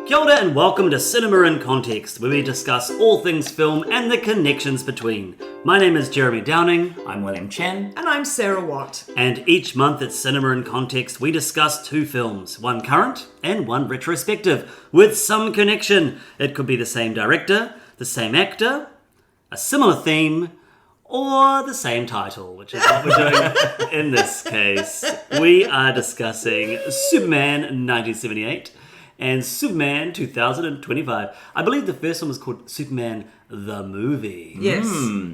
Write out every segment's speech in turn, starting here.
Kia ora and welcome to Cinema in Context, where we discuss all things film and the connections between. My name is Jeremy Downing. I'm William Chen. And I'm Sarah Watt. And each month at Cinema in Context, we discuss two films, one current and one retrospective, with some connection. It could be the same director, the same actor, a similar theme, or the same title, which is what we're doing in this case. We are discussing Superman 1978 and Superman 2025. I believe the first one was called Superman the Movie. Yes,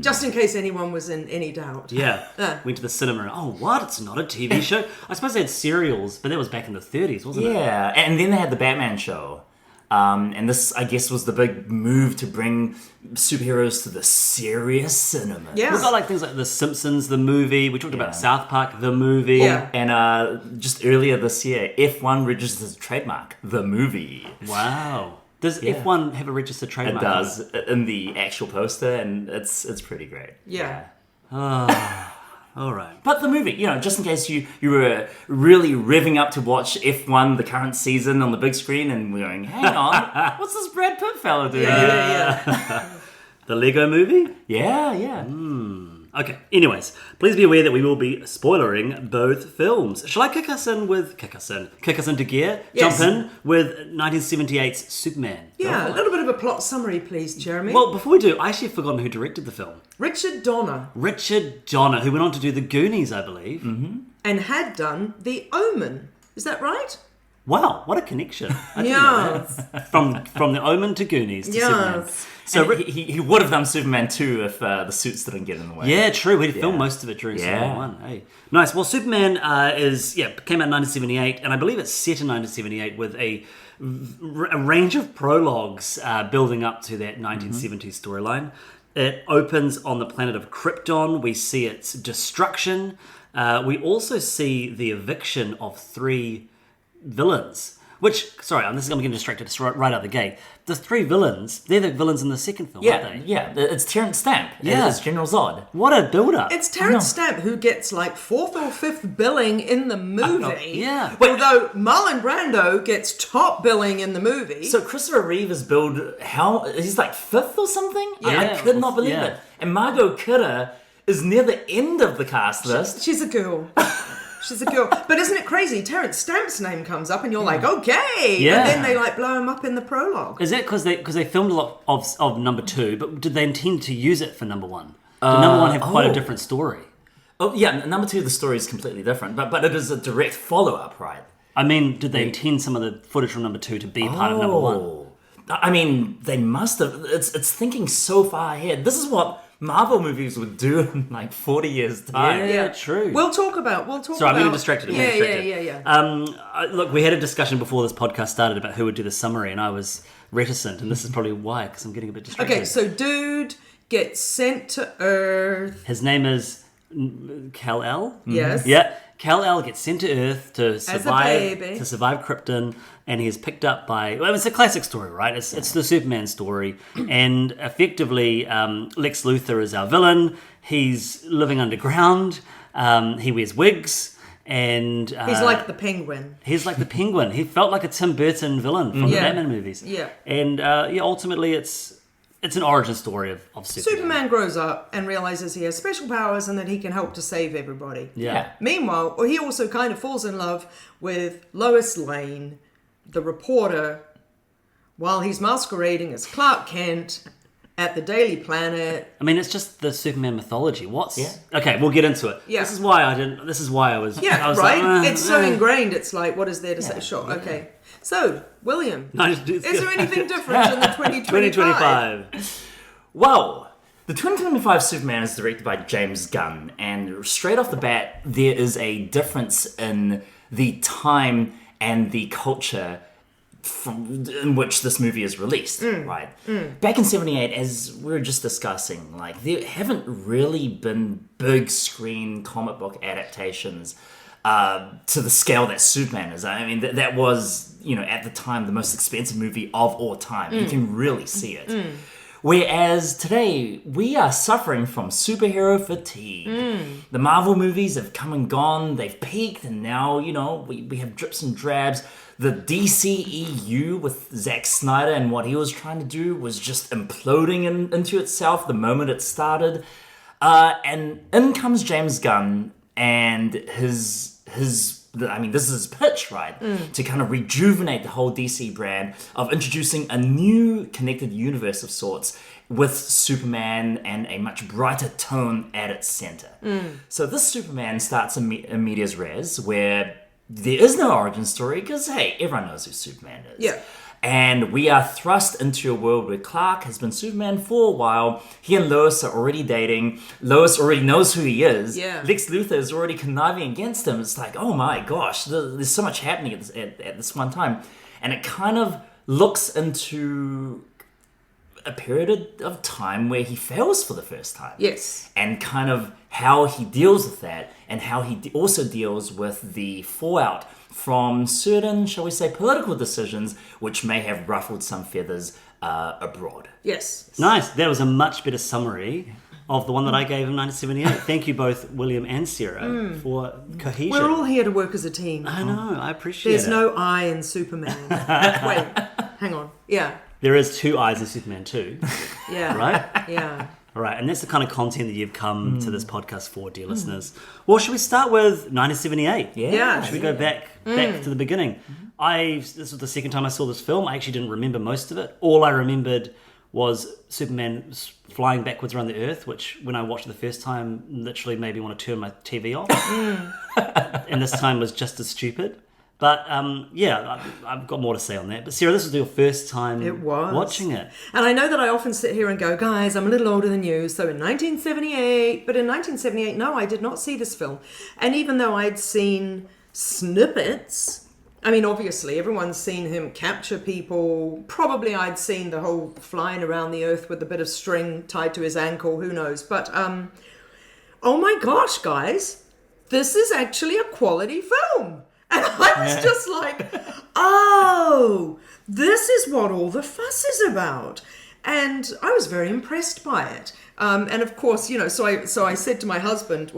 just in case anyone was in any doubt. Yeah, went to the cinema and, oh, what? It's not a TV show? I suppose they had serials, but that was back in the 30s, wasn't it? Yeah, and then they had the Batman show. And this, I guess, was the big move to bring superheroes to the serious cinema. Yeah. We've got like things like The Simpsons, the movie. We talked about South Park, the movie. Yeah. And just earlier this year, F1 registered as a trademark, the movie. Wow. Does F1 have a registered trademark? It does, in the actual poster, and it's pretty great. Yeah. All right. But the movie, just in case you were really revving up to watch F1, the current season, on the big screen, and we're going, hang on, what's this Brad Pitt fella doing? Yeah. The Lego movie? Yeah. Okay, anyways, please be aware that we will be spoilering both films. Shall I kick us into gear? Yes. Jump in with 1978's Superman. Yeah, a little bit of a plot summary, please, Jeremy. Well, before we do, I actually have forgotten who directed the film. Richard Donner. Richard Donner, who went on to do The Goonies, I believe. Mm-hmm. And had done The Omen. Is that right? Wow, what a connection. I didn't know that. From The Omen to Goonies to Superman. Yes. So he would have done Superman 2 if the suits didn't get in the way. Yeah, true. We'd filmed most of it during Superman 1. Hey. Nice. Well, Superman came out in 1978, and I believe it's set in 1978 with a range of prologues building up to that 1970s storyline. It opens on the planet of Krypton. We see its destruction. We also see the eviction of 3 villains. Which, sorry, I'm getting distracted right out the gate. The 3 villains, they're the villains in the second film, aren't they? Yeah, it's Terrence Stamp as General Zod. What a build-up. It's Terrence Stamp who gets like 4th or 5th billing in the movie. Yeah. Although Marlon Brando gets top billing in the movie. So Christopher Reeve is billed, he's like 5th or something? I could not believe it. And Margot Kidder is near the end of the cast list. She's a girl. She's a girl. But isn't it crazy? Terrence Stamp's name comes up and you're like, okay. Yeah. And then they like blow him up in the prologue. Is that because they filmed a lot of number 2, but did they intend to use it for number 1? Did number 1 have quite a different story? Oh, yeah, number 2, the story is completely different, but it is a direct follow-up, right? I mean, did they intend some of the footage from number 2 to be part of number 1? I mean, they must have. It's thinking so far ahead. This is what Marvel movies would do in like 40 years' time. Yeah, true. We'll talk about. Sorry, I'm getting distracted. Yeah. Look, we had a discussion before this podcast started about who would do the summary, and I was reticent, and this is probably why, because I'm getting a bit distracted. Okay, so dude gets sent to Earth. His name is Kal-El? Yes. Yeah. Kal-El gets sent to Earth to survive baby. Krypton, and he is picked up by... Well, it's a classic story, right? It's the Superman story, and effectively, Lex Luthor is our villain. He's living underground. He wears wigs, and... He's like the Penguin. He's like the Penguin. He felt like a Tim Burton villain from the Batman movies. Yeah. And, ultimately, it's an origin story of Superman. Superman grows up and realizes he has special powers and that he can help to save everybody. Yeah. Meanwhile, he also kind of falls in love with Lois Lane, the reporter, while he's masquerading as Clark Kent at the Daily Planet. I mean, it's just the Superman mythology. Okay, we'll get into it. Yeah. This is why I was right? like, it's so ingrained, it's like, what is there to say? Sure, okay. So, William, is there anything different in the 2025? Well, the 2025 Superman is directed by Jason Gunn, and straight off the bat, there is a difference in the time and the culture in which this movie is released, right? Back in 78, as we were just discussing, like, there haven't really been big screen comic book adaptations to the scale that Superman is. I mean, that was, at the time, the most expensive movie of all time. You can really see it. Whereas today, we are suffering from superhero fatigue. The Marvel movies have come and gone, they've peaked, and now, we have drips and drabs. the DCEU with Zack Snyder and what he was trying to do was just imploding into itself the moment it started. And in comes James Gunn and this is his pitch, right? To kind of rejuvenate the whole DC brand of introducing a new connected universe of sorts with Superman and a much brighter tone at its center. So this Superman starts in medias res, where there is no origin story because, hey, everyone knows who Superman is. Yeah. And we are thrust into a world where Clark has been Superman for a while. He and Lois are already dating. Lois already knows who he is. Yeah. Lex Luthor is already conniving against him. It's like, oh my gosh, there's so much happening at this one time. And it kind of looks into a period of time where he fails for the first time. Yes. And kind of how he deals with that, and how he also deals with the fallout from certain, shall we say, political decisions which may have ruffled some feathers abroad. Yes. Nice. That was a much better summary of the one that I gave in 1978. Thank you both, William and Sarah, for cohesion. We're all here to work as a team. I know. I appreciate There's it. no I in Superman. Wait, hang on. Yeah. There is two eyes in Superman too, Yeah. right? Yeah. All right, and that's the kind of content that you've come to this podcast for, dear listeners. Well, should we start with 1978? Yeah. Should we go back to the beginning? This was the second time I saw this film. I actually didn't remember most of it. All I remembered was Superman flying backwards around the Earth, which when I watched it the first time, literally made me want to turn my TV off. And this time was just as stupid. But I've got more to say on that. But Sarah, this was your first time watching it. And I know that I often sit here and go, guys, I'm a little older than you. So in 1978, but in 1978, no, I did not see this film. And even though I'd seen snippets, I mean, obviously, everyone's seen him capture people. Probably I'd seen the whole flying around the Earth with a bit of string tied to his ankle. Who knows? But, oh my gosh, guys, this is actually a quality film. And I was just like, oh, this is what all the fuss is about. And I was very impressed by it. And of course, so I said to my husband,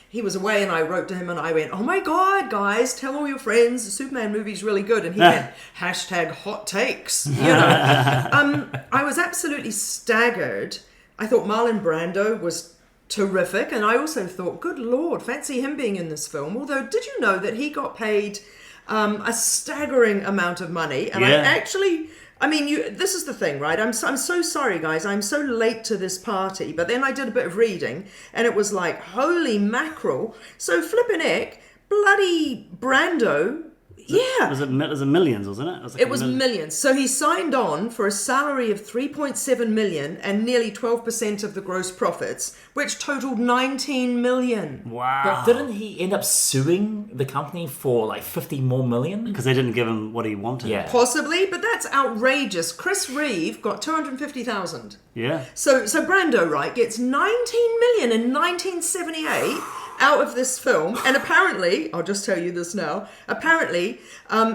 he was away and I wrote to him and I went, oh my God, guys, tell all your friends, the Superman movie's really good. And he went, #hot takes. I was absolutely staggered. I thought Marlon Brando was terrific, and I also thought, good Lord, fancy him being in this film. Although, did you know that he got paid a staggering amount of money? And this is the thing, right? I'm so sorry, guys. I'm so late to this party. But then I did a bit of reading, and it was like, holy mackerel. So flippin' heck, bloody Brando. Yeah. Was it millions, wasn't it? It was millions. So he signed on for a salary of $3.7 million and nearly 12% of the gross profits, which totaled $19 million. Wow. But didn't he end up suing the company for like $50 more million? Because they didn't give him what he wanted. Yeah. Possibly, but that's outrageous. Chris Reeve got $250,000. Yeah. So Brando, right, gets $19 million in 1978 out of this film, and apparently, I'll just tell you this now, apparently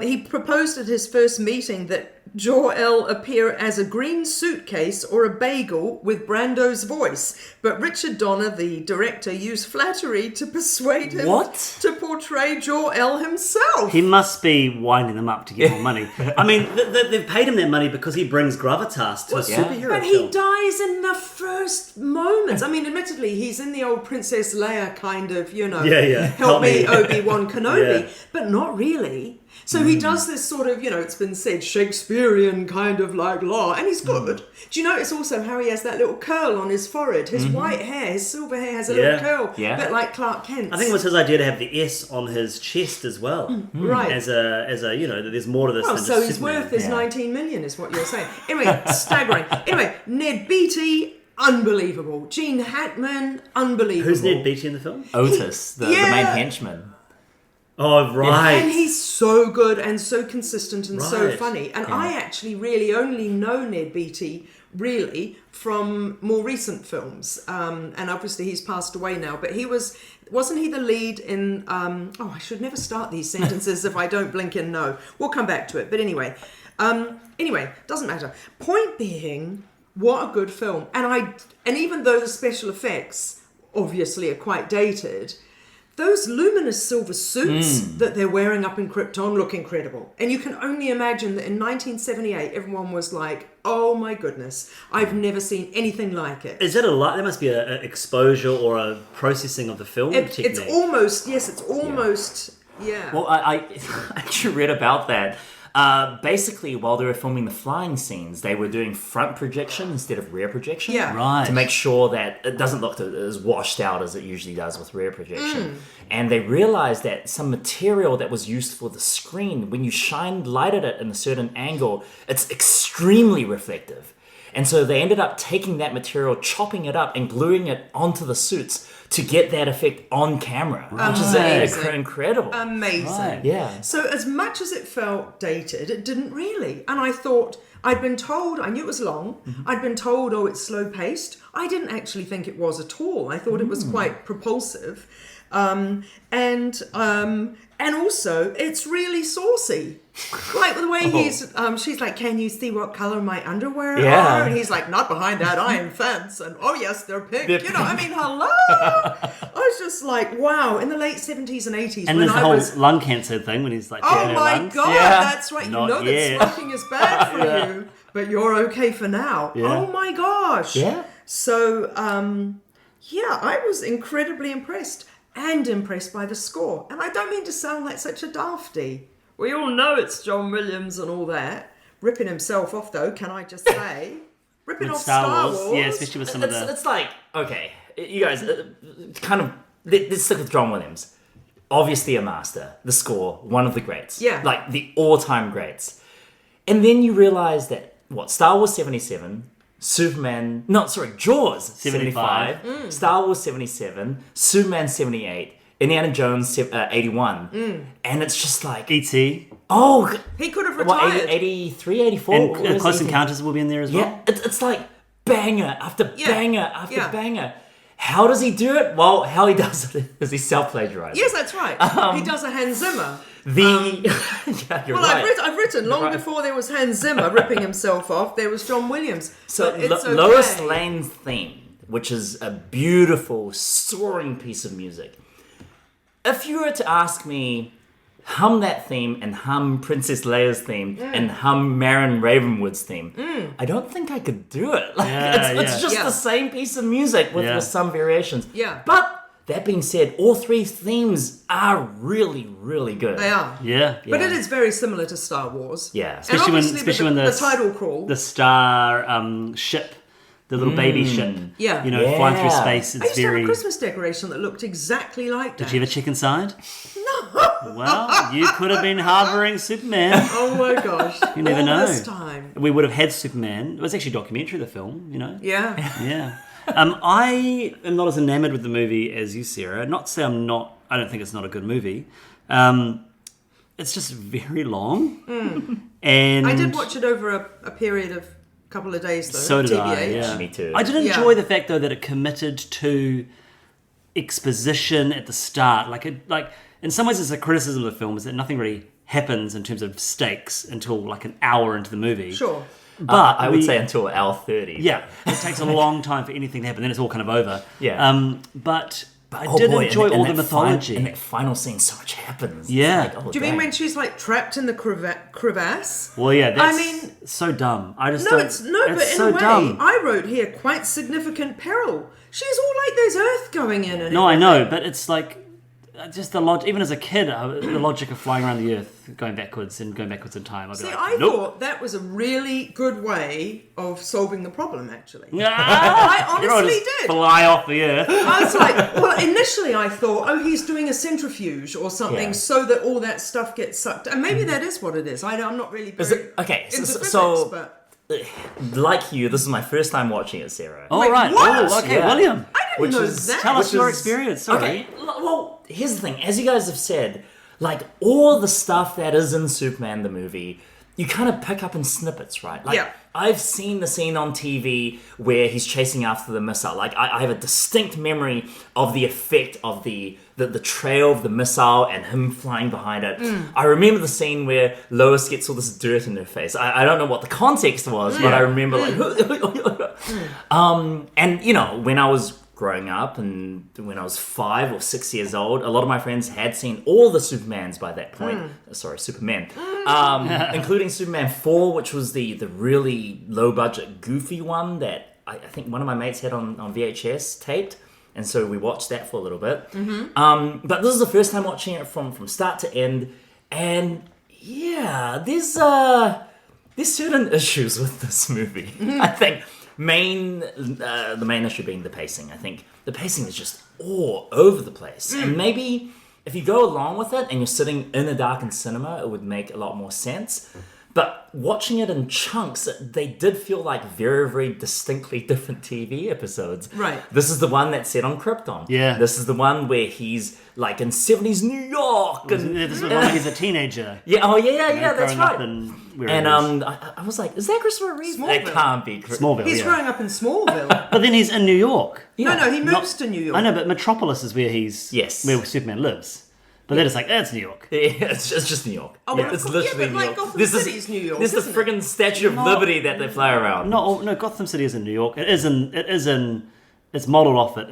he proposed at his first meeting that Jor-El appear as a green suitcase or a bagel with Brando's voice, but Richard Donner, the director, used flattery to persuade him to portray Jor-El himself. He must be winding them up to get more money. I mean, they've paid him that money because he brings gravitas to a superhero But film. he dies in the first moments. I mean, admittedly, he's in the old Princess Leia kind of, help me, Obi-Wan Kenobi, but not really. So he does this sort of, it's been said, Shakespearean kind of like law, and he's good. Do you notice also how he has that little curl on his forehead? His white hair, his silver hair has a little curl, a bit like Clark Kent's. I think it was his idea to have the S on his chest as well. Right. As a there's more to this than just so his Superman. worth is 19 million is what you're saying. Anyway, staggering. Anyway, Ned Beatty, unbelievable. Gene Hackman, unbelievable. Who's Ned Beatty in the film? Otis, the main henchman. Oh, right. And he's so good and so consistent and so Right. funny. And I actually really only know Ned Beatty, really, from more recent films. And obviously he's passed away now. But wasn't he the lead in... I should never start these sentences if I don't blink and know. We'll come back to it. But anyway, doesn't matter. Point being, what a good film. And even though the special effects obviously are quite dated... those luminous silver suits that they're wearing up in Krypton look incredible. And you can only imagine that in 1978, everyone was like, oh my goodness, I've never seen anything like it. Is it a lot? There must be an exposure or a processing of the film technique. It's almost, yeah. Well, I actually read about that. Basically, while they were filming the flying scenes, they were doing front projection instead of rear projection. Yeah. Right. To make sure that it doesn't look as washed out as it usually does with rear projection. And they realized that some material that was used for the screen, when you lighted it in a certain angle, it's extremely reflective. And so they ended up taking that material, chopping it up, and gluing it onto the suits to get that effect on camera, which is incredible. Amazing. Right. Yeah. So as much as it felt dated, it didn't really. And I thought, I'd been told, I knew it was long, I'd been told, oh, it's slow paced. I didn't actually think it was at all. I thought it was quite propulsive. And also, it's really saucy. Like the way she's like, can you see what color my underwear are? And he's like, not behind that iron fence. And oh yes, they're pink. I mean, hello. I was just like, wow. In the late 70s and 80s. And there's the whole lung cancer thing when he's like, oh my lungs. God, that's right. Not you know yet. that smoking is bad for you, but you're okay for now. Yeah. Oh my gosh. Yeah. So, I was incredibly impressed. And impressed by the score. And I don't mean to sound like such a dafty. We all know it's John Williams and all that. Ripping himself off, though, can I just say? Ripping With off Star Wars. Yeah, especially with some of the... It's like, okay, you guys, kind of, let's stick with John Williams. Obviously a master. The score, one of the greats. Yeah. Like, the all-time greats. And then you realise that, Star Wars 77... Jaws 75, Star Wars 77, Superman 78, Indiana Jones 81, and it's just like E.T. Oh, he could have what, retired. 83, 84? And Close Encounters will be in there as well. Yeah, it's like banger after banger after banger. How does he do it? Well, how he does it is he self-plagiarizes. Yes, that's right. He does a Hans Zimmer. Yeah, you're right. I've written long before there was Hans Zimmer ripping himself off. There was John Williams. So But it's okay. Lois Lane's theme, which is a beautiful, soaring piece of music. If you were to ask me, hum that theme and hum Princess Leia's theme and hum Marin Ravenwood's theme, I don't think I could do it. Like, it's just the same piece of music with some variations. Yeah. But that being said, all three themes are really, really good. They are. Yeah. But it is very similar to Star Wars. Yeah. Especially when the title crawl. The star ship, the little baby ship. Yeah. Flying through space. I It's used to have very... a Christmas decoration that looked exactly like that. Did you ever check inside? No. Well, you could have been harbouring Superman. Oh my gosh. You never All know. this time. We would have had Superman. It was actually a documentary, the film, Yeah. Yeah. I am not as enamored with the movie as you, Sarah. Not to say I don't think it's not a good movie. It's just very long. And I did watch it over a period of a couple of days, though. So did I, TBH. yeah. Me too. I did enjoy the fact, though, that it committed to exposition at the start. Like in some ways, it's a criticism of the film is that nothing really happens in terms of stakes until like an hour into the movie. Sure. But I would say until hour 30. Yeah, it takes a long time for anything to happen. Then it's all kind of over. Yeah. But I did enjoy all the mythology. In that final scene, so much happens. Yeah. It's like, Do you mean when she's like trapped in the crevasse? Well, yeah, that's I mean, so dumb. I just but don't... in so a way, dumb. I wrote here quite significant peril. She's all like there's earth going in and No, I know, but it's like just the logic. Even as a kid, the logic of flying around the earth, going backwards in time. I'd be See, like, I nope. thought that was a really good way of solving the problem, actually. I honestly did. Fly off the earth. I was like, well, initially I thought, oh, he's doing a centrifuge or something so that all that stuff gets sucked. And maybe that is what it is. I'm not really very okay, into physics, but... Like you, this is my first time watching it, Sarah. All Wait, right. what? Oh, okay, Yeah. William. I didn't know that. Tell us Which your is- experience. Sorry. Okay, well, here's the thing. As you guys have said, like, all the stuff that is in Superman the movie, you kind of pick up in snippets, right? Like, Yeah. I've seen the scene on TV where he's chasing after the missile. Like, I have a distinct memory of the effect of the trail of the missile and him flying behind it. I remember the scene where Lois gets all this dirt in her face. I don't know what the context was, but I remember like... And, when I was growing up, and when I was 5 or 6 years old, a lot of my friends had seen all the Supermans by that point. Sorry, Superman. Including Superman 4, which was the really low-budget, goofy one that I think one of my mates had on VHS taped. And so we watched that for a little bit. But this is the first time watching it from start to end. And yeah, there's certain issues with this movie. I think the main issue being the pacing. I think the pacing is just all over the place. And maybe if you go along with it and you're sitting in a darkened cinema, it would make a lot more sense. But watching it in chunks, they did feel like very, very distinctly different TV episodes. Right. This is the one that's set on Krypton. Yeah. This is the one where he's like in 70s New York. And This is when he's a teenager. yeah, that's growing up right. in where And it is. I was like, is that Christopher Reeve? Smallville. That can't be. Smallville. He's yeah. growing up in Smallville. But then he's in New York. No, he moves Not- to New York. I know, but Metropolis is where Yes. where Superman lives. But they're just like, that's New York. Yeah, it's just New York. Oh, Yeah, well, it's yeah, literally but New like York. Gotham This City's New York, This is the isn't it? friggin' Statue of Liberty that they fly around. No, Gotham City is in New York. It's modeled off it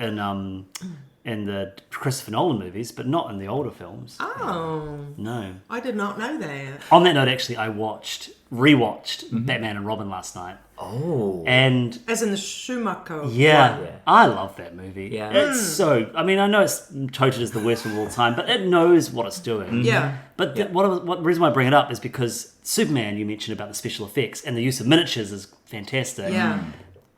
in the Christopher Nolan movies, but not in the older films. Oh, No. I did not know that. On that note, actually, I rewatched Batman and Robin last night. Oh. And As in the Schumacher. yeah, Yeah. I love that movie. Yeah. It's so, I mean, I know it's touted as the worst of all time, but it knows what it's doing. Yeah. But what reason why I bring it up is because Superman, you mentioned about the special effects and the use of miniatures is fantastic. Yeah.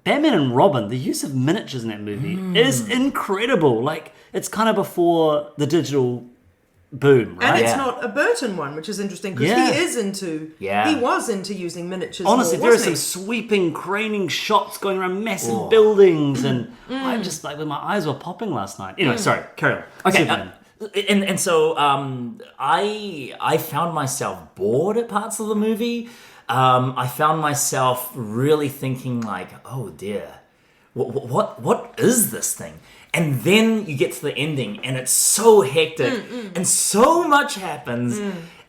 Batman and Robin, the use of miniatures in that movie is incredible. Like, it's kind of before the digital boom, right? And it's Yeah. not a Burton one, which is interesting because Yeah. he was into using miniatures. Honestly, more, there are some wasn't sweeping, craning shots going around massive buildings, and I just, like, my eyes were popping last night. Anyway, sorry, carry on. Okay, Superman. and so I found myself bored at parts of the movie. I found myself really thinking like, oh dear, what is this thing? And then you get to the ending, and it's so hectic, and so much happens,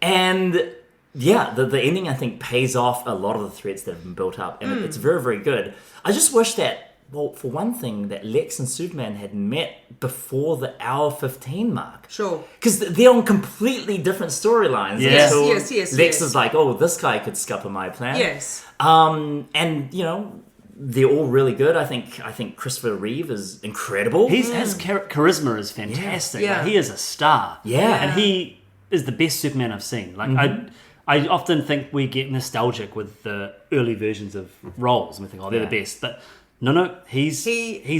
and yeah, the ending I think pays off a lot of the threats that have been built up, and it's very, very good. I just wish that, well, for one thing, that Lex and Superman had met before the hour 15 mark. Sure. Because they're on completely different storylines. Yes. until Yes, Lex yes. is like, oh, this guy could scupper my plan. Yes. And, you know, they're all really good. I think Christopher Reeve is incredible. His charisma is fantastic. Yeah. Like, he is a star. Yeah. And he is the best Superman I've seen. Like, I often think we get nostalgic with the early versions of roles, and we think, oh, they're the best. But no, he's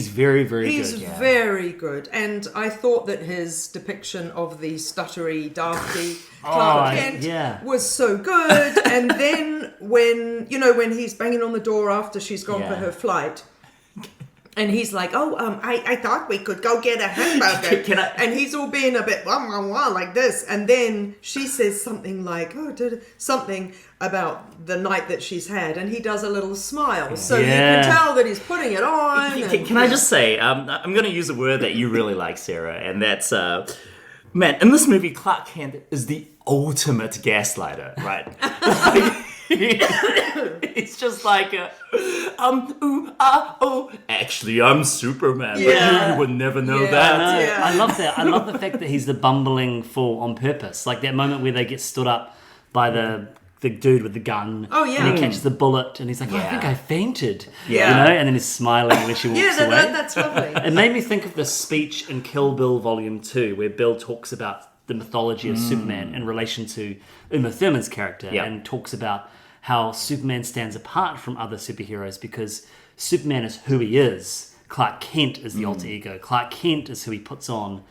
very, very He's good. very good, and I thought that his depiction of the stuttery, dafty Clark Kent was so good. And then when he's banging on the door after she's gone for her flight, and he's like, I thought we could go get a hamburger. Can I- And he's all being a bit wah, wah, wah, like this. And then she says something like, something about the night that she's had. And he does a little smile. So you Yeah. can tell that he's putting it on. Can I just say, I'm going to use a word that you really like, Sarah, and that's, man, in this movie, Clark Kent is the ultimate gaslighter, right? It's just like, actually, I'm Superman, but Yeah. you would never know Yeah. that. No, Yeah. I love that. I love the fact that he's the bumbling fool on purpose. Like that moment where they get stood up by the dude with the gun. Oh, yeah. And he catches the bullet, and he's like, I think Yeah. I fainted. Yeah. You know, and then he's smiling when she walks Yeah, away. that's lovely. It made me think of the speech in Kill Bill Volume 2, where Bill talks about the mythology of Superman in relation to Uma Thurman's character, Yeah. and talks about how Superman stands apart from other superheroes because Superman is who he is. Clark Kent is the alter ego. Clark Kent is who he puts on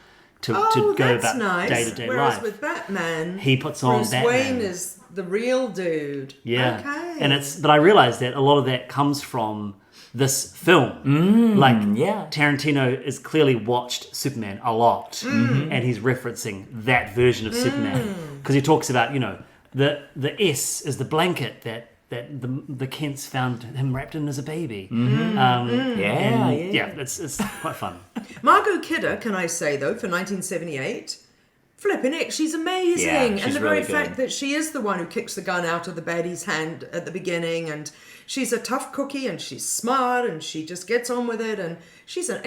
to go that's about nice. day-to-day Whereas life. with Batman, He puts on Bruce Batman. Wayne is the real dude. Yeah. Okay. But I realized that a lot of that comes from this film. Yeah. Tarantino has clearly watched Superman a lot, and he's referencing that version of Superman because he talks about, the S is the blanket that the Kents found him wrapped in as a baby. It's quite fun. Margot Kidder, can I say though, for 1978, flipping heck, she's amazing. Yeah, and she's the very really good. fact that she is the one who kicks the gun out of the baddie's hand at the beginning, and she's a tough cookie, and she's smart, and she just gets on with it, and she's a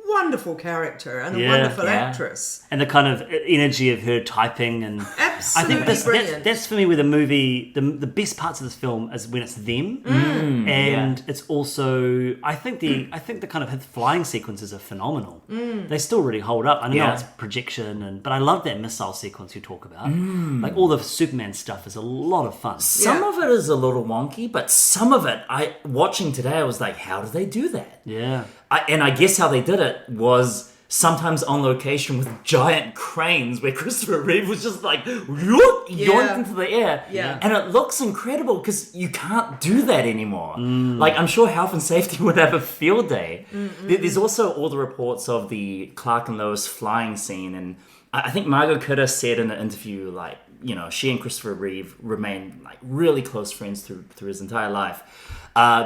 wonderful character and a wonderful actress. And the kind of energy of her typing and Absolutely I think brilliant. that's for me where the movie, the best parts of this film is when it's them, and it's also I think the kind of flying sequences are phenomenal. They still really hold up. I know it's projection, but I love that missile sequence you talk about. Like all the Superman stuff is a lot of fun. Some of it is a little wonky, but some of it, watching today, I was like, how do they do that? Yeah. And I guess how they did it was sometimes on location with giant cranes where Christopher Reeve was just like yoinked into the air. Yeah. And it looks incredible because you can't do that anymore. Like, I'm sure health and safety would have a field day. There's also all the reports of the Clark and Lois flying scene. And I think Margot Kidder said in an interview, like, you know, she and Christopher Reeve remained like really close friends through his entire life.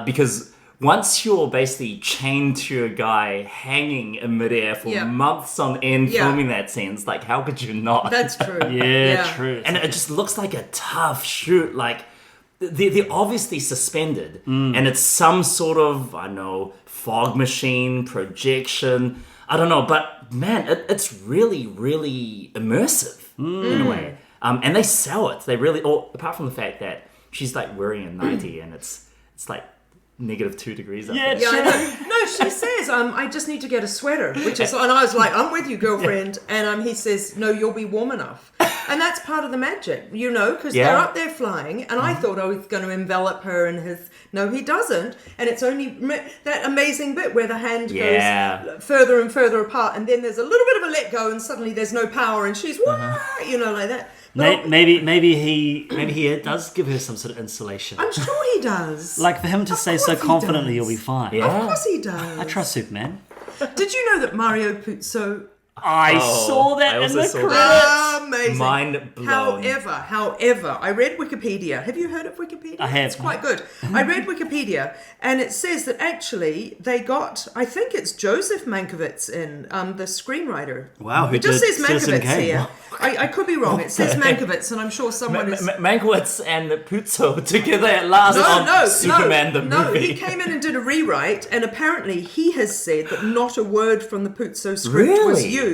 Because once you're basically chained to a guy hanging in midair for months on end filming that scene, it's like, how could you not? That's true. True. And it just looks like a tough shoot. Like, they're obviously suspended. And it's some sort of, I don't know, fog machine, projection. I don't know. But, man, it's really, really immersive in a way. And they sell it. They really, apart from the fact that she's like wearing a nightie and it's like -2 degrees up there. Yeah, I know. No, she says, I just need to get a sweater, which is, and I was like, I'm with you, girlfriend. And he says, no, you'll be warm enough. And that's part of the magic, you know, because they're up there flying. And I thought, he's going to envelop her in his, no, he doesn't. And it's only that amazing bit where the hand goes further and further apart. And then there's a little bit of a let go and suddenly there's no power and she's, you know, like that. Maybe he does give her some sort of insulation. I'm sure he does. Like for him to say so confidently, you'll be fine. Yeah. Of course he does. I trust Superman. Did you know that Mario Puzo... I saw that in the saw credits. Amazing. Mind blown. However, I read Wikipedia. Have you heard of Wikipedia? I have. It's quite good. I read Wikipedia, and it says that actually they got, I think it's Joseph Mankiewicz in, the screenwriter. Wow, who It just did says Citizen Mankiewicz Kane. here. I could be wrong. It says Mankiewicz, and I'm sure someone is... Mankiewicz and Puzo together at last on Superman the movie. No, he came in and did a rewrite, and apparently he has said that not a word from the Puzo script was used.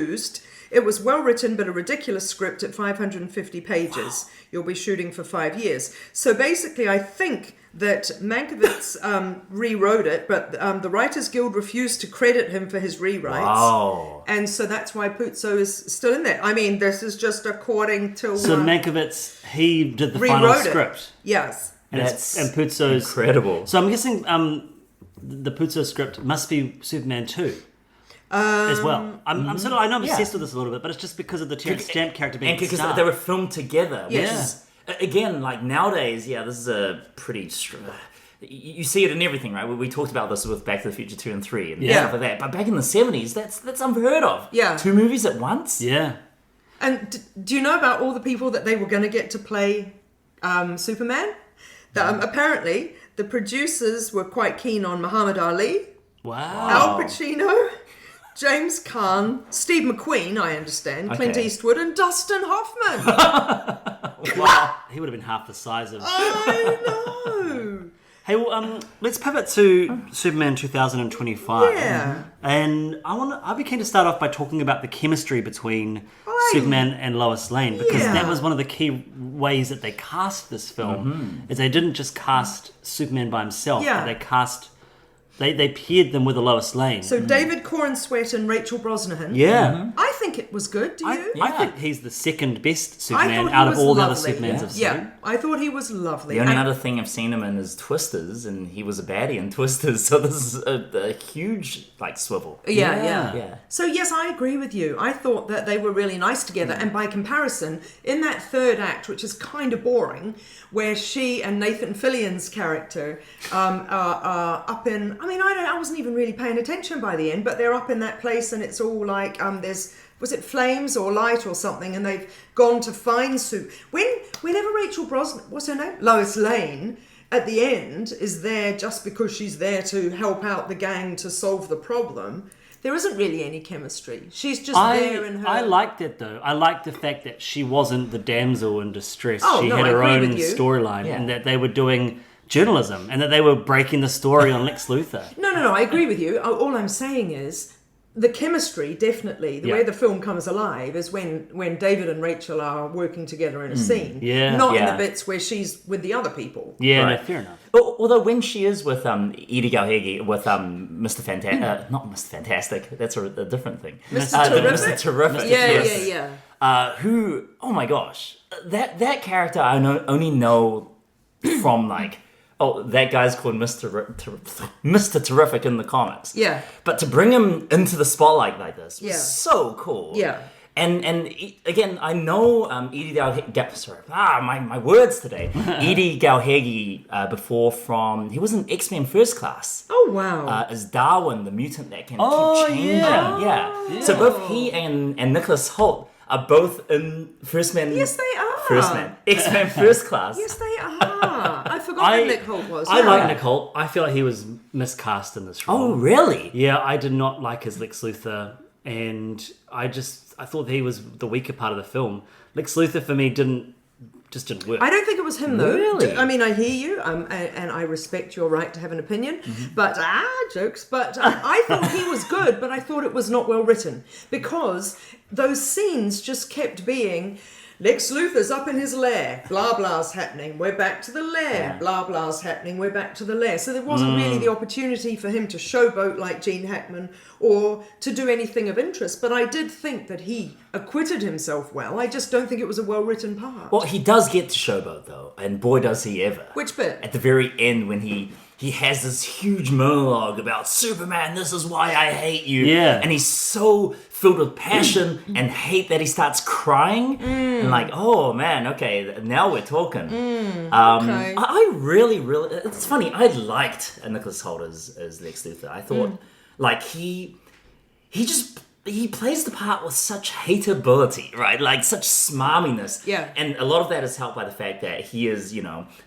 It was well written, but a ridiculous script at 550 pages. Wow. You'll be shooting for 5 years. So basically, I think that Mankiewicz rewrote it, but the Writers Guild refused to credit him for his rewrites. Wow. And so that's why Puzo is still in there. I mean, this is just according to... So Mankiewicz, he did the final script. Yes. And Puzo's... incredible. So I'm guessing the Puzo script must be Superman 2. As well. I'm sort of, I know I'm obsessed with this a little bit, but it's just because of the Terrence Stamp character being because star. they were filmed together, which Yeah. is, again, like nowadays, this is a pretty... You see it in everything, right? We talked about this with Back to the Future 2 and 3 and stuff like that. But back in the 70s, that's unheard of. Yeah. 2 movies at once? Yeah. And do you know about all the people that they were going to get to play Superman? Apparently, the producers were quite keen on Muhammad Ali, Wow. Al Pacino, James Caan, Steve McQueen, I understand, Clint Okay. Eastwood, and Dustin Hoffman. Wow. He would have been half the size of... I know. Hey, well, let's pivot to Superman 2025. Yeah. And I'd be keen to start off by talking about the chemistry between Superman and Lois Lane, because that was one of the key ways that they cast this film. Is they didn't just cast Superman by himself, but they cast... They paired them with a Lois Lane. So David Corenswet and Rachel Brosnahan. Yeah. I think it was good. Do you? I think he's the second best I Superman thought he out of was all the other lovely. Supermans I've seen. Yeah, I thought he was lovely. The only other thing I've seen him in is Twisters, and he was a baddie in Twisters, so this is a huge, swivel. Yeah. So yes, I agree with you. I thought that they were really nice together, and by comparison, in that third act, which is kind of boring, where she and Nathan Fillion's character are up in... I mean, I wasn't even really paying attention by the end, but they're up in that place, and it's all like there's... Was it flames or light or something? And they've gone to find Sue. Whenever Rachel Brosnahan, what's her name? Lois Lane, at the end, is there just because she's there to help out the gang to solve the problem. There isn't really any chemistry. She's just there in her... I liked it, though. I liked the fact that she wasn't the damsel in distress. She no, had I her agree own with you. storyline, and that they were doing journalism, and that they were breaking the story on Lex Luthor. No, I agree with you. All I'm saying is, the chemistry, definitely, the way the film comes alive is when David and Rachel are working together in a scene. Yeah. Not in Yeah. the bits where she's with the other people. Yeah, Right. no, fair enough. Although when she is with Edie Galhegi, with Mr. Fantastic, not Mr. Fantastic, that's a different thing. Mr. Terrific? Mr. Terrific. Yeah, yes. yeah. Who, oh my gosh, that character I only know from like, oh, that guy's called Mr. Terrific in the comics. Yeah. But to bring him into the spotlight like this was Yeah. so cool. Yeah. And again, I know Edie my words today. Edie Galhegi before from, he was in X-Men First Class. Oh, wow. As Darwin, the mutant that can Oh, keep changing. yeah. So both he and Nicholas Hoult are both in First Man. Yes, they are. First Man. X-Men First Class. Yes, they are. I forgot who Nick Hoult was. I Yeah. like Nick Hoult. I feel like he was miscast in this role. Oh, really? Yeah, I did not like his Lex Luthor, and I thought he was the weaker part of the film. Lex Luthor for me didn't work. I don't think it was him, though. Really? I mean, I hear you, and I respect your right to have an opinion, but, jokes. But I thought he was good, but I thought it was not well written, because those scenes just kept being, Lex Luthor's up in his lair, blah blah's happening, we're back to the lair, blah blah's happening, we're back to the lair. So there wasn't really the opportunity for him to showboat like Gene Hackman or to do anything of interest. But I did think that he acquitted himself well. I just don't think it was a well-written part. Well, he does get to showboat, though, and boy does he ever. Which bit? At the very end when he has this huge monologue about Superman, this is why I hate you. Yeah. And he's so filled with passion and hate that he starts crying. And like, oh man, okay, now we're talking. Okay. I really, it's funny, I liked Nicholas Hoult as Lex Luthor. I thought, like, he plays the part with such hateability, right? Like, such smarminess. Yeah. And a lot of that is helped by the fact that he is,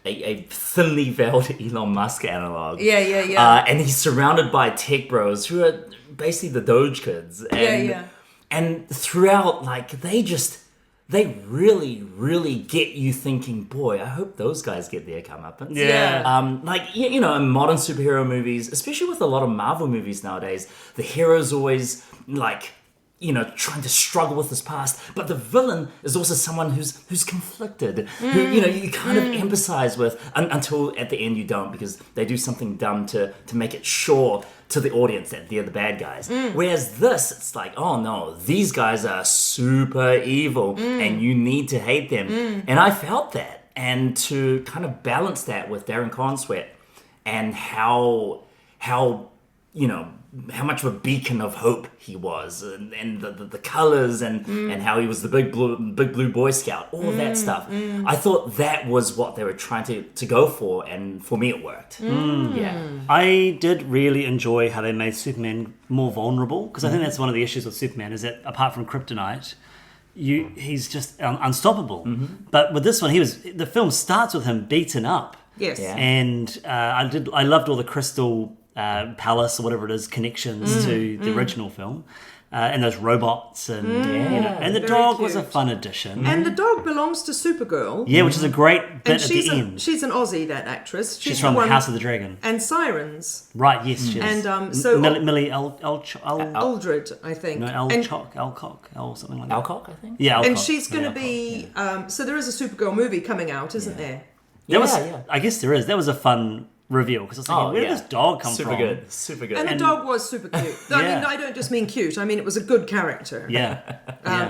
a thinly veiled Elon Musk analog. Yeah. And he's surrounded by tech bros who are basically the Doge kids. And, Yeah. And throughout, like, they really, really get you thinking, boy, I hope those guys get their comeuppance. Yeah. Like, in modern superhero movies, especially with a lot of Marvel movies nowadays, the hero's always, like, trying to struggle with his past, but the villain is also someone who's conflicted, who, you kind of empathize with, until at the end you don't, because they do something dumb to make it sure to the audience that they're the bad guys. Whereas this, it's like, oh no, these guys are super evil, and you need to hate them. And I felt that, and to kind of balance that with Darren Corenswet, and how much of a beacon of hope he was, and the colors, and how he was the big blue Boy Scout, all of that stuff. I thought that was what they were trying to go for, and for me it worked. Yeah. I did really enjoy how they made Superman more vulnerable, because I think that's one of the issues with Superman, is that apart from kryptonite, he's just unstoppable. But with this one, the film starts with him beaten up. Yes. Yeah. And I loved all the crystal palace or whatever it is connections to the original film, and those robots, and and the Very dog was a cute. fun addition. And the dog belongs to Supergirl. Yeah, which is a great bit And at the end. she's an Aussie, that actress. She's the from one- House of the Dragon. And Sirens. Right, yes, she is. And so Millie Aldred, I think. And Alcock, something like that. Alcock, I think. Yeah, Alcock. And she's going to Alcock, be... so there is a Supergirl movie coming out, isn't there? yeah. I guess there is. That was a fun reveal, because I was thinking, where did this dog come Super from? good. Super good. And the dog was super cute. I mean, I don't just mean cute. I mean, it was a good character. Yeah.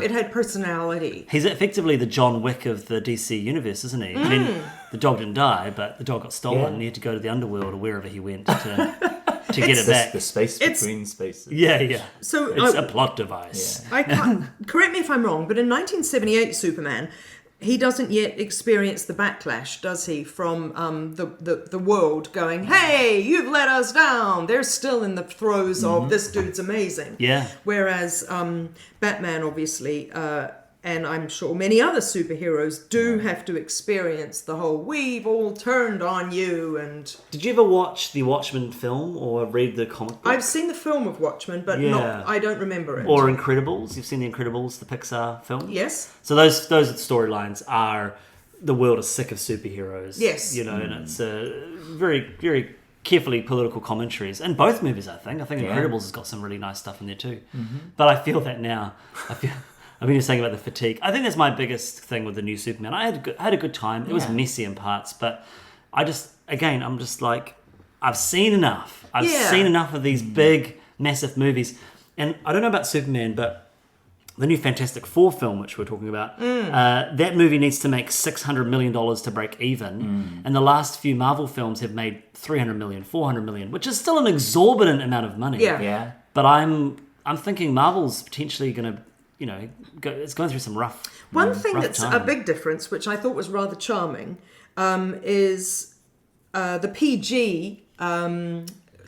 It had personality. He's effectively the John Wick of the DC universe, isn't he? I mean, the dog didn't die, but the dog got stolen, and he had to go to the underworld or wherever he went to get it back. The space between spaces. Yeah. So It's a plot device. I can't, correct me if I'm wrong, but in 1978 Superman, he doesn't yet experience the backlash, does he, from the world going, hey, you've let us down. They're still in the throes of this dude's amazing. Yeah. Whereas Batman, obviously, and I'm sure many other superheroes do have to experience the whole, we've all turned on you, and... Did you ever watch the Watchmen film or read the comic book? I've seen the film of Watchmen, but I don't remember it. Or Incredibles. You've seen the Incredibles, the Pixar film? Yes. So those storylines are, the world is sick of superheroes. Yes. And it's a very, very carefully political commentaries in both movies. I think Incredibles has got some really nice stuff in there too. But I feel that now. I mean, you're saying about the fatigue. I think that's my biggest thing with the new Superman. I had a good time. It was messy in parts, but I'm just like, I've seen enough. I've seen enough of these big, massive movies. And I don't know about Superman, but the new Fantastic Four film, which we're talking about, that movie needs to make $600 million to break even. And the last few Marvel films have made $300 million, $400 million, which is still an exorbitant amount of money. Yeah. But I'm thinking Marvel's potentially going to, it's going through some rough. One thing that's time. a big difference, which I thought was rather charming, is the PG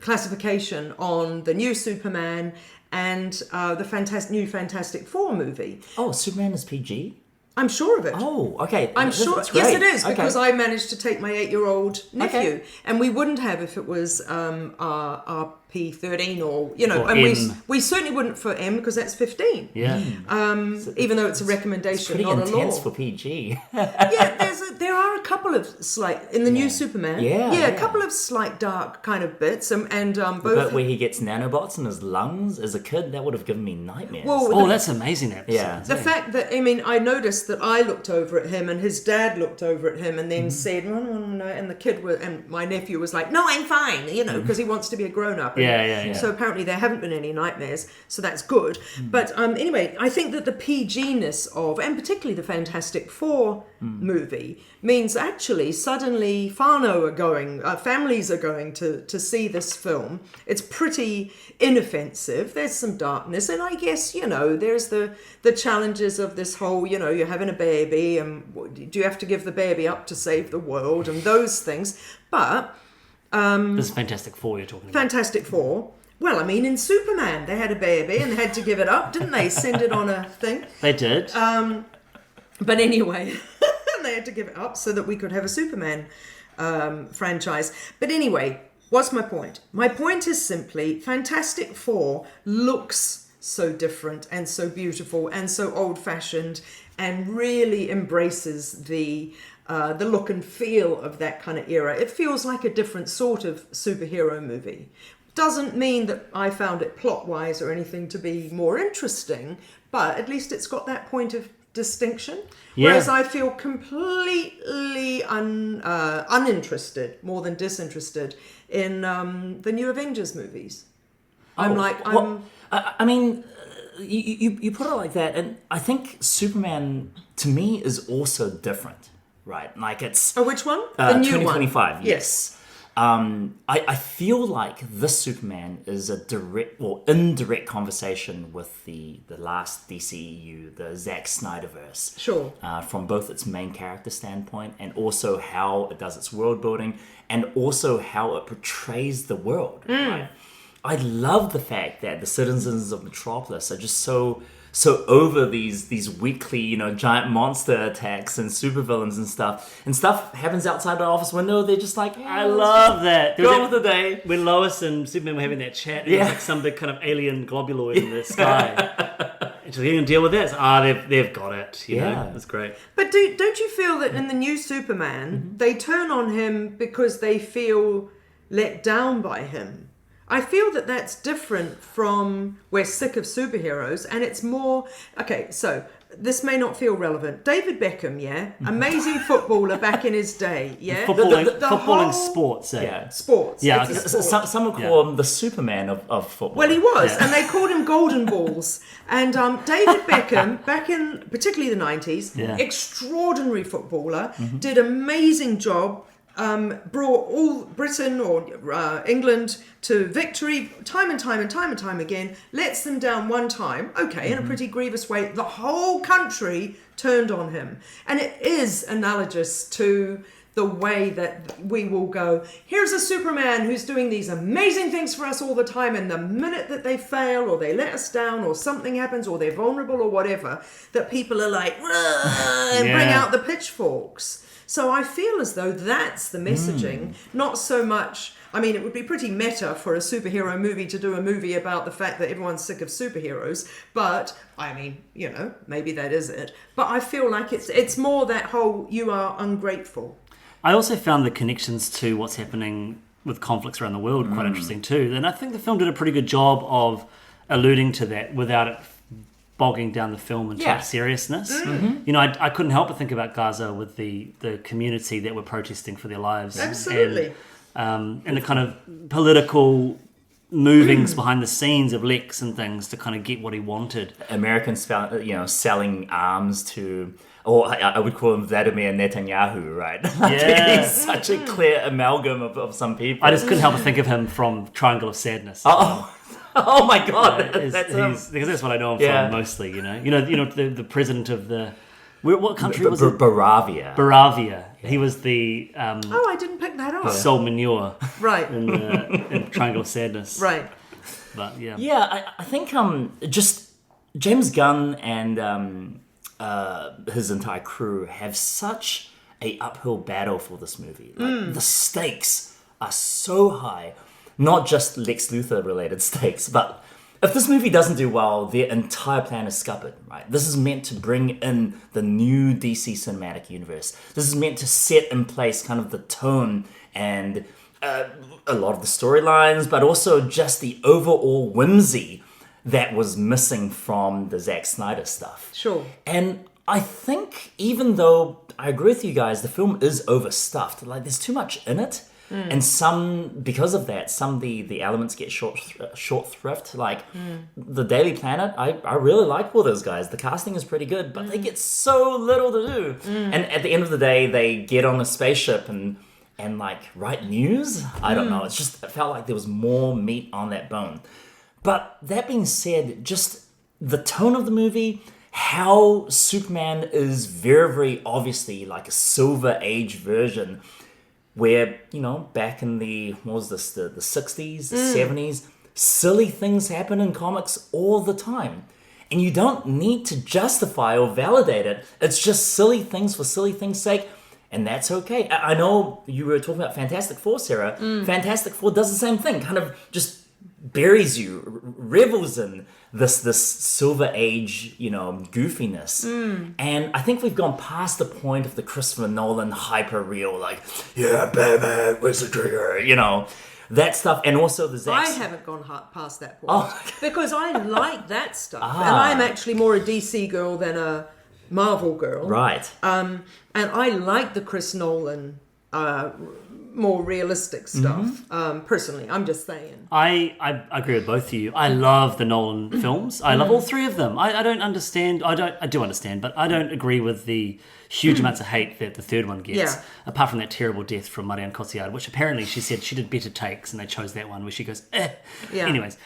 classification on the new Superman and the new Fantastic Four movie. Oh, Superman is PG? I'm sure of it. Oh, okay. I'm sure. That's Yes, great. it is, because Okay. I managed to take my 8-year-old nephew, Okay. and we wouldn't have if it was RP13 or Or and M. we certainly wouldn't for M, because that's 15. Yeah. Even though it's a recommendation, It's pretty not a law. intense for PG. Yeah, there are a couple of slight in the new Superman. Yeah, a yeah. couple of slight dark kind of bits, and The both. bit where he gets nanobots in his lungs as a kid, that would have given me nightmares. Well, Oh, that's amazing. That Yeah. the fact that, I noticed that I looked over at him and his dad looked over at him and then said, no, and the kid and my nephew was like, no, I'm fine, because he wants to be a grown-up. And Yeah. So apparently there haven't been any nightmares, so that's good. But anyway, I think that the PG-ness of, and particularly the Fantastic Four movie, means actually suddenly families are going to see this film. It's pretty inoffensive. There's some darkness, and I guess, there's the challenges of this whole, you're having a baby, and do you have to give the baby up to save the world, and those things. But This is Fantastic Four you're talking about. Fantastic Four, well, in Superman, they had a baby and they had to give it up, didn't they? Send it on a thing. They did. But anyway, they had to give it up so that we could have a Superman franchise. But anyway, what's my point? My point is simply, Fantastic Four looks so different and so beautiful and so old-fashioned, and really embraces the look and feel of that kind of era. It feels like a different sort of superhero movie. Doesn't mean that I found it plot-wise or anything to be more interesting, but at least it's got that point of distinction. Yeah. Whereas I feel completely uninterested, more than disinterested, in the new Avengers movies. You put it like that, and I think Superman, to me, is also different, right? Like it's... Oh, which one? The new 2025, one. yes. I feel like this Superman is a direct or indirect conversation with the last DCEU, the Zack Snyderverse. Sure. From both its main character standpoint and also how it does its world building and also how it portrays the world. Right? I love the fact that the citizens of Metropolis are just so over these weekly, giant monster attacks and supervillains and stuff happens outside the office window. They're just like, I love that. Go with the day. When Lois and Superman were having that chat, there was like some big kind of alien globuloid in the sky. And she's like, you can deal with this. They've got it. You know? That's great. But don't you feel that in the new Superman, they turn on him because they feel let down by him? I feel that that's different from we're sick of superheroes, and it's more... Okay, so this may not feel relevant. David Beckham, amazing footballer back in his day, Footballing sports, eh? Yeah. Sports. Yeah, it's a sport. Some would call him the Superman of football. Well, he was, and they called him Golden Balls. And David Beckham, back in particularly the 90s, extraordinary footballer, did amazing job, brought all Britain or England to victory time and time again, lets them down one time, in a pretty grievous way. The whole country turned on him. And it is analogous to the way that we will go, here's a Superman who's doing these amazing things for us all the time, and the minute that they fail or they let us down or something happens or they're vulnerable or whatever, that people are like, and bring out the pitchforks. So I feel as though that's the messaging, not so much... it would be pretty meta for a superhero movie to do a movie about the fact that everyone's sick of superheroes, but, maybe that is it. But I feel like it's more that whole, you are ungrateful. I also found the connections to what's happening with conflicts around the world quite interesting too. And I think the film did a pretty good job of alluding to that without it bogging down the film into seriousness. You know, I couldn't help but think about Gaza with the community that were protesting for their lives. Absolutely. And the kind of political movings behind the scenes of Lex and things to kind of get what he wanted. Americans, selling arms to, or I would call him Vladimir Netanyahu, right? Yeah. He's such a clear amalgam of some people. I just couldn't help but think of him from Triangle of Sadness. Oh my God, Because that's what I know him from mostly. You know the president of the what country was it? Moravia. Moravia. He was the I didn't pick that up. soul manure Right. in Triangle of Sadness. Right. But yeah. Yeah, I think just James Gunn and his entire crew have such a uphill battle for this movie. Like the stakes are so high. Not just Lex Luthor related stakes, but if this movie doesn't do well, their entire plan is scuppered, right? This is meant to bring in the new DC cinematic universe. This is meant to set in place kind of the tone and a lot of the storylines, but also just the overall whimsy that was missing from the Zack Snyder stuff. Sure. And I think even though I agree with you guys, the film is overstuffed. Like there's too much in it. And because of that, some of the elements get short thrift. Like the Daily Planet, I really like all those guys. The casting is pretty good, but they get so little to do. And at the end of the day, they get on a spaceship and like write news. I don't know. It felt like there was more meat on that bone. But that being said, just the tone of the movie, how Superman is very, very obviously like a Silver Age version. Where, back in the 60s, the 70s, silly things happen in comics all the time. And you don't need to justify or validate it. It's just silly things for silly things' sake. And that's okay. I know you were talking about Fantastic Four, Sarah. Fantastic Four does the same thing. Kind of just buries you, revels in this Silver Age, goofiness. And I think we've gone past the point of the Christopher Nolan hyper real, like, yeah, Batman, where's the trigger, that stuff. And also the Zack. I haven't gone past that point because I like that stuff, and I'm actually more a DC girl than a Marvel girl. Right. And I like the Chris Nolan more realistic stuff. Personally, I'm just saying. I agree with both of you. I love the Nolan films. I love all three of them. I don't understand. I do understand, but I don't agree with the huge amounts of hate that the third one gets. Yeah. Apart from that terrible death from Marianne Cotillard, which apparently she said she did better takes, and they chose that one where she goes, eh. Yeah. Anyways,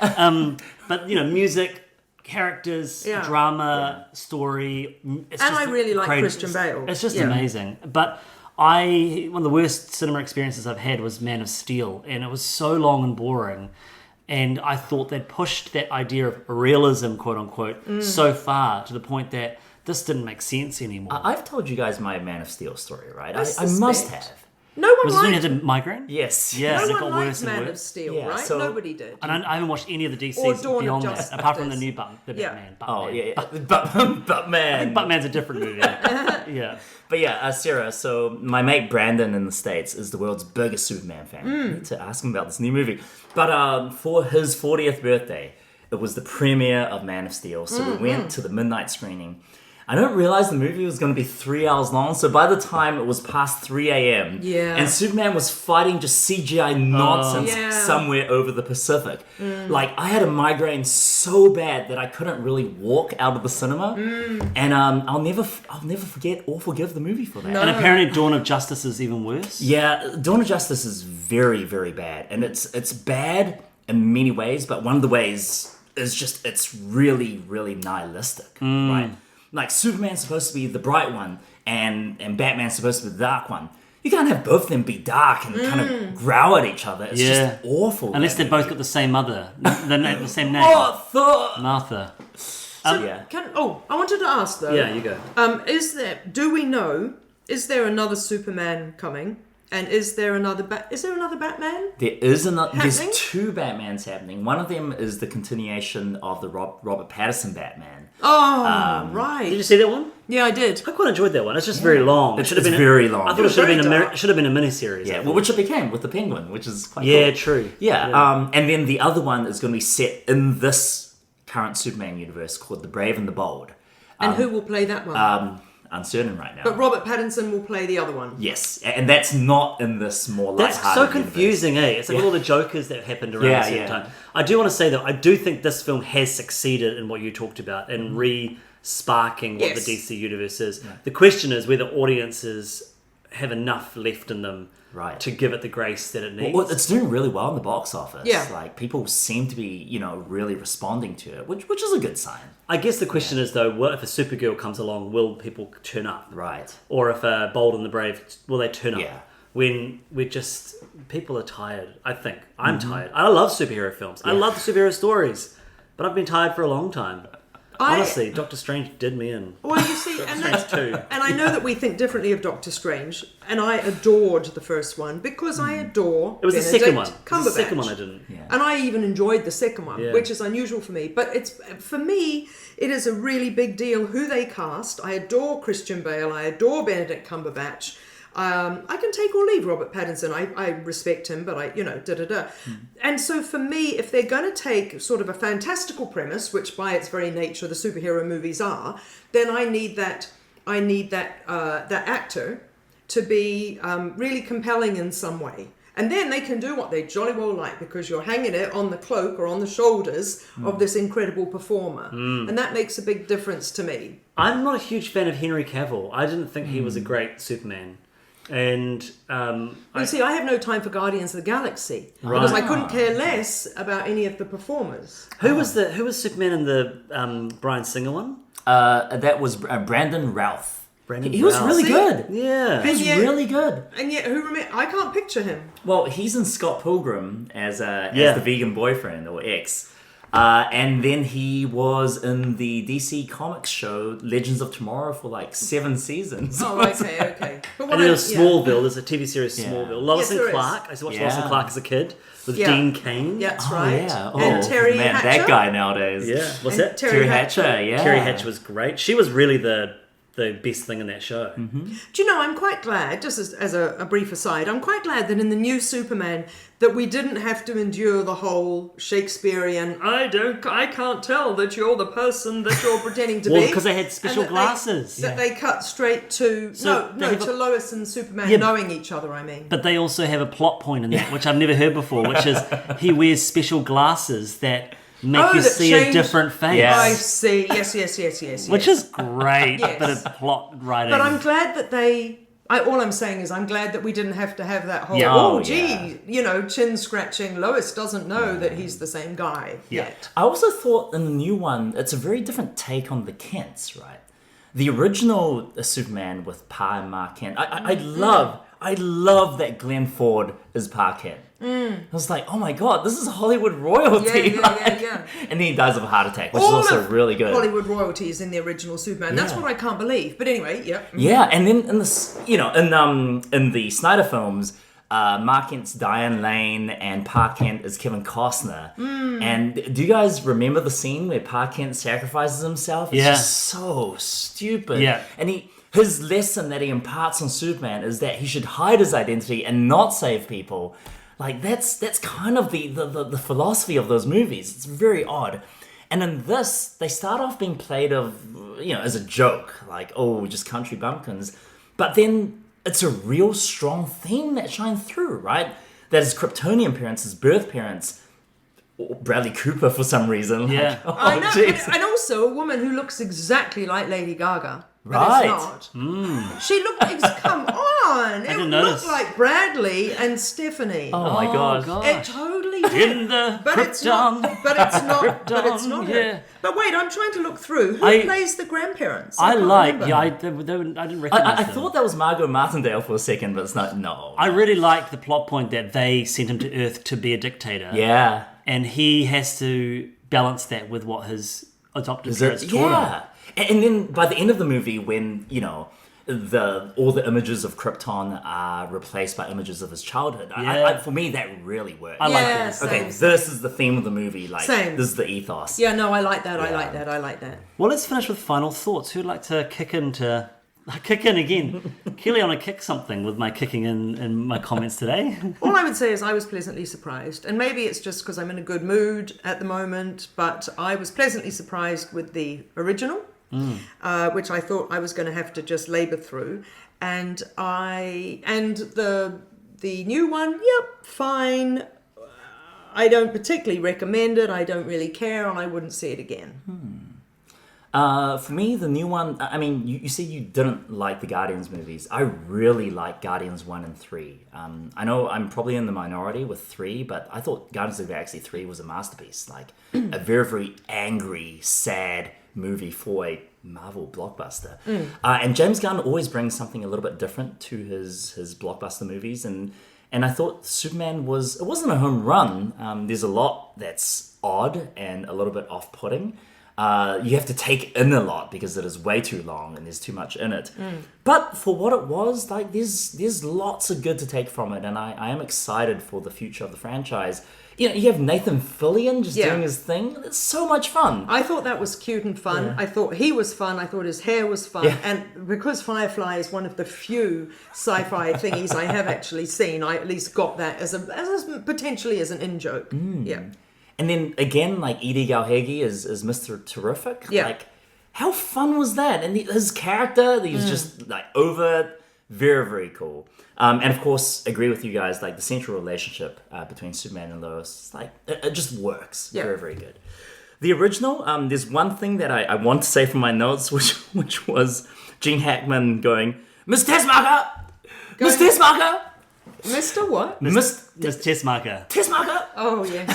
but music, characters, drama, story. It's And just I really like great. Christian Bale. It's just amazing. But one of the worst cinema experiences I've had was Man of Steel, and it was so long and boring. And I thought they'd pushed that idea of realism, quote unquote, so far to the point that this didn't make sense anymore. I've told you guys my Man of Steel story, right? I I must have. No one Was this when you liked. had a migraine? Yes. Yeah, and it No got one worse liked and Man of worse. Steel, Yeah, right? so- Nobody did. And I haven't watched any of the Or DCs Dawn of beyond that, Justice. apart from the new Batman. Oh, Batman. yeah. But man. Batman's a different movie. Yeah. But yeah, Sarah, so my mate Brandon in the States is the world's biggest Superman fan. I need to ask him about this new movie. But for his 40th birthday, it was the premiere of Man of Steel. So we went to the midnight screening. I didn't realize the movie was going to be 3 hours long. So by the time it was past 3 a.m. Yeah. and Superman was fighting just CGI nonsense somewhere over the Pacific. Like, I had a migraine so bad that I couldn't really walk out of the cinema. And I'll never forget or forgive the movie for that. No. And apparently Dawn of Justice is even worse. Yeah, Dawn of Justice is very, very bad. And it's bad in many ways, but one of the ways is just it's really, really nihilistic, right? Like, Superman's supposed to be the bright one, and Batman's supposed to be the dark one. You can't have both of them be dark and kind of growl at each other. It's just awful. Unless they've both got the same mother, the same name. Martha. Yeah. I wanted to ask though. Yeah, you go. Is there another Superman coming? And is there another Batman? There's Happening? two Batmans happening. One of them is the continuation of the Robert Pattinson Batman. Oh, right. Did you see that one? Yeah, I did. I quite enjoyed that one. It's just very long. It's very long. I thought it should have been Very dark. should have been a miniseries. Yeah, well, which it became with the Penguin, which is quite Yeah, cool. true. Yeah, and then the other one is going to be set in this current Superman universe called The Brave and the Bold. And who will play that one? Uncertain right now. But Robert Pattinson will play the other one. Yes, and that's not in this more That's lighthearted so confusing, It's like all the jokers that happened around the same time. I do want to say, though, I do think this film has succeeded in what you talked about, in re-sparking what the DC universe is. Yeah. The question is whether audiences have enough left in them to give it the grace that it needs. Well, it's doing really well in the box office. Yeah. Like, people seem to be, really responding to it, which is a good sign. I guess the question is, though, what if a Supergirl comes along, will people turn up? Right. Or if a Bold and the Brave, will they turn up? Yeah. When people are tired, I think. I'm tired. I love superhero films. I love the superhero stories. But I've been tired for a long time. Honestly, Doctor Strange did me in. Well, you see, and Strange 2. And I know that we think differently of Doctor Strange, and I adored the first one because I adore It was Benedict the second one. Cumberbatch. It was the second one I didn't. Yeah. And I even enjoyed the second one, Yeah. which is unusual for me. But for me, it is a really big deal who they cast. I adore Christian Bale. I adore Benedict Cumberbatch. I can take or leave Robert Pattinson. I respect him, but And so for me, if they're going to take sort of a fantastical premise, which by its very nature the superhero movies are, then I need that actor to be really compelling in some way. And then they can do what they jolly well like, because you're hanging it on the cloak or on the shoulders of this incredible performer. And that makes a big difference to me. I'm not a huge fan of Henry Cavill. I didn't think he was a great Superman. And You see, I have no time for Guardians of the Galaxy because I couldn't care less about any of the performers. who was Superman in the Bryan Singer one? That was Brandon Routh. Brandon He was Routh. really See? good. Yeah. He was And yet- really good. And yet, I can't picture him. Well, he's in Scott Pilgrim as the vegan boyfriend or ex. And then he was in the DC Comics show Legends of Tomorrow for like 7 seasons. Oh, okay. But And then there's Smallville. There's a TV series Smallville. Lois Yes, and there is. Clark. I used to watch Lois and Yeah. Clark as a kid with Yeah. Dean Cain. That's Oh, right. yeah. And Terry man, Hatcher. that guy nowadays. Yeah. What's And that? Terry Hatcher, yeah. Terry Hatcher was great. She was really the best thing in that show. Do you know, I'm quite glad, just as a brief aside, I'm quite glad that in the new Superman that we didn't have to endure the whole Shakespearean, I can't tell that you're the person that you're pretending to Well, be. because they had special And that glasses. That they cut straight to, So they have to Lois and Superman Yeah. knowing each other, I mean. But they also have a plot point in that, which I've never heard before, which is he wears special glasses that make you that see a change- different face. Yeah. I see. Yes. Which is great, Yes. bit of plot writing. But I'm glad that all I'm saying is I'm glad that we didn't have to have that whole, Yeah. Oh, gee, chin scratching. Lois doesn't know that he's the same guy yet. I also thought in the new one, it's a very different take on the Kents, right? The original Superman with Pa and Ma Kent, I love that Glenn Ford is Pa Kent. I was like, oh my god, this is Hollywood royalty. Yeah. And then he dies of a heart attack, which is also really good. Hollywood royalty is in the original Superman. That's Yeah. what I can't believe. But anyway, yeah. Yeah, and then in this, in the Snyder films, Mark Kent's Diane Lane and Pa Kent is Kevin Costner. And do you guys remember the scene where Pa Kent sacrifices himself? It's Yeah. just so stupid. Yeah. And his lesson that he imparts on Superman is that he should hide his identity and not save people. Like that's kind of the philosophy of those movies. It's very odd. And in this, they start off being played as a joke, like, oh, just country bumpkins. But then it's a real strong theme that shines through, right? That his Kryptonian parents, his birth parents, Bradley Cooper for some reason. Yeah. Like, oh, I know. jeez. And also a woman who looks exactly like Lady Gaga. But Right. it's not. She looked, come on. It didn't looked notice. like Bradley and Stephanie. Oh my god. It totally did. In the But it's not. Krypton. But it's not. But it's Krypton, not. yeah. Her. But wait, I'm trying to look through. Who I- plays the grandparents? I can't like, remember. yeah, I didn't recognize I them. thought that was Margot Martindale for a second, but it's not. No. I really liked the plot point that they sent him to Earth to be a dictator. Yeah. And he has to balance that with what his adopted parents taught him. Yeah. And then by the end of the movie, when, all the images of Krypton are replaced by images of his childhood. For me, that really worked. I like that. same, Okay, same. this is the theme of the movie. Like, Same. this is the ethos. Yeah, no, I like that. I Yeah. like that. I like that. Well, let's finish with final thoughts. Who'd like to kick in again? Keely, I want to kick something with my kicking in my comments today. All I would say is I was pleasantly surprised, and maybe it's just because I'm in a good mood at the moment, but I was pleasantly surprised with the original, which I thought I was going to have to just labour through, and the new one, yep, fine. I don't particularly recommend it. I don't really care, and I wouldn't see it again. For me, the new one, I mean, you say you didn't like the Guardians movies. I really like Guardians 1 and 3. I know I'm probably in the minority with 3, but I thought Guardians of the Galaxy 3 was a masterpiece. Like, a very, very angry, sad movie for a Marvel blockbuster. And James Gunn always brings something a little bit different to his blockbuster movies. And I thought Superman it wasn't a home run. There's a lot that's odd and a little bit off-putting. You have to take in a lot because it is way too long and there's too much in it. But for what it was, like there's lots of good to take from it, and I am excited for the future of the franchise. You know, you have Nathan Fillion just doing his thing. It's so much fun. I thought that was cute and fun. Yeah. I thought he was fun. I thought his hair was fun. Yeah. And because Firefly is one of the few sci-fi thingies I have actually seen, I at least got that as potentially as an in-joke. Yeah. And then again, like Edie Galhegi is Mr. Terrific. Yeah. Like, how fun was that? And his character, he's just like over, very, very cool. And of course, agree with you guys, like the central relationship between Superman and Lois, like it just works. Yeah. Very, very good. The original, there's one thing that I want to say from my notes, which was Gene Hackman going, Miss Tessmacher! Miss Tessmacher! Mr. What? Miss Miss Tessmacher. Tessmacher! Oh, yeah.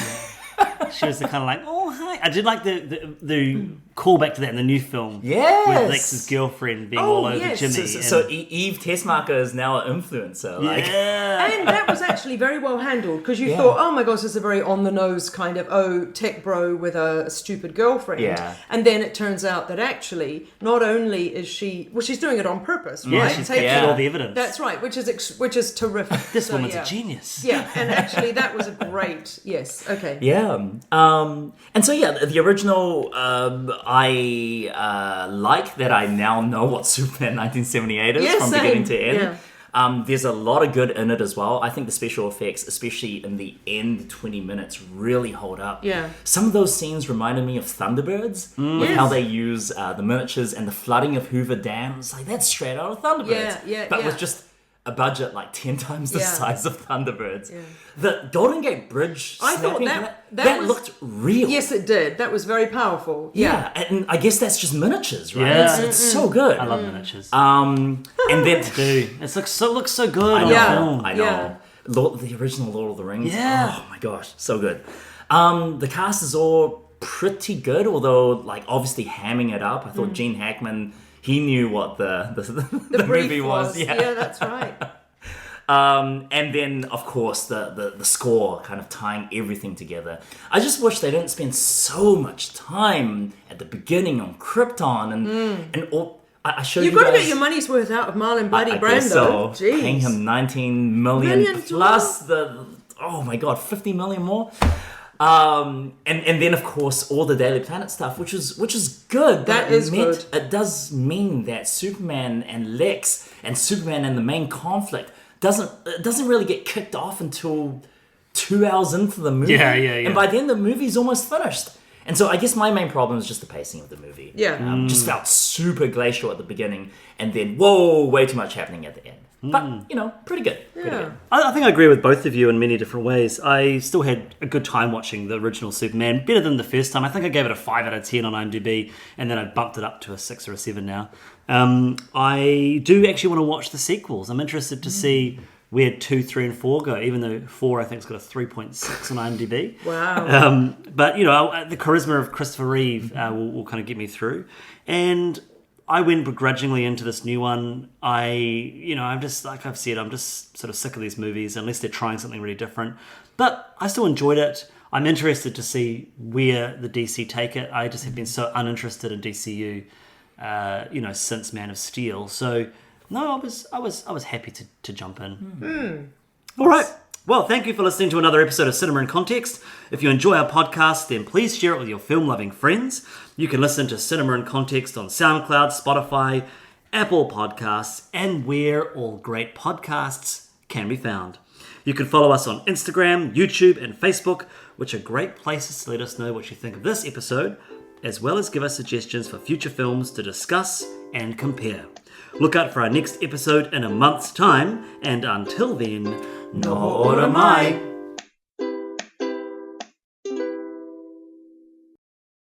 She was the kind of like, oh, hi. I did like the callback to that in the new film. Yes. With Lex's girlfriend being all over yes. Jimmy. So Eve Tessmacher is now an influencer. Like, yeah. And that was actually very well handled because you thought, oh my gosh, this is a very on the nose kind of tech bro with a stupid girlfriend. Yeah. And then it turns out that actually not only is she's doing it on purpose, Yeah, right? she's Taking- captured all the evidence. That's right, which is terrific. This So, woman's yeah. a genius. Yeah, and actually that was a great yes. Okay. yeah. And so the original, I like that I now know what Superman 1978 is Yeah, from same. beginning to end. Yeah. There's a lot of good in it as well. I think the special effects, especially in the end 20 minutes, really hold up. Yeah. Some of those scenes reminded me of Thunderbirds, with Yes. how they use the miniatures and the flooding of Hoover Dam. It's like, that's straight out of Thunderbirds. But with just a budget like 10 times the Yeah. size of Thunderbirds. The Golden Gate Bridge, I thought snapping, that was- looked real. Yes, it did. That was very powerful. Yeah, and I guess that's just miniatures, right? Yeah. It's so good. I love miniatures. And then Dude, it looks so good on know, film. I know. Yeah. The original Lord of the Rings. Yeah. Oh my gosh, so good. The cast is all pretty good, although like obviously hamming it up. I thought Gene Hackman, he knew what the Brief movie was. Yeah, that's right. And then, of course, the score kind of tying everything together. I just wish they didn't spend so much time at the beginning on Krypton and all. I showed You've you got to guys, get your money's worth out of Marlon Bloody I Brando. guess so. Jeez. Paying him 19 million Million plus oh my god, 50 million more. And then of course all the Daily Planet stuff, which is good. That but is good. It does mean that Superman and Lex and Superman and the main conflict doesn't really get kicked off until 2 hours into the movie. Yeah. And by then the movie's almost finished. And so I guess my main problem is just the pacing of the movie. Yeah. Just felt super glacial at the beginning, and then whoa, way too much happening at the end. But pretty good. Pretty good. I think I agree with both of you in many different ways. I still had a good time watching the original Superman, better than the first time. I think I gave it a 5 out of 10 on IMDb, and then I bumped it up to a 6 or a 7 now. I do actually want to watch the sequels. I'm interested to see where 2, 3, and 4 go, even though 4 I think's got a 3.6 on IMDb. Wow. But the charisma of Christopher Reeve will kind of get me through. And I went begrudgingly into this new one. I'm just, like I've said, I'm just sort of sick of these movies unless they're trying something really different. But I still enjoyed it. I'm interested to see where the DC take it. I just have been so uninterested in DCU, since Man of Steel. So No, I was happy to jump in. All right. Well, thank you for listening to another episode of Cinema in Context. If you enjoy our podcast, then please share it with your film-loving friends. You can listen to Cinema in Context on SoundCloud, Spotify, Apple Podcasts, and where all great podcasts can be found. You can follow us on Instagram, YouTube, and Facebook, which are great places to let us know what you think of this episode, as well as give us suggestions for future films to discuss and compare. Look out for our next episode in a month's time, and until then, Nō ora mai!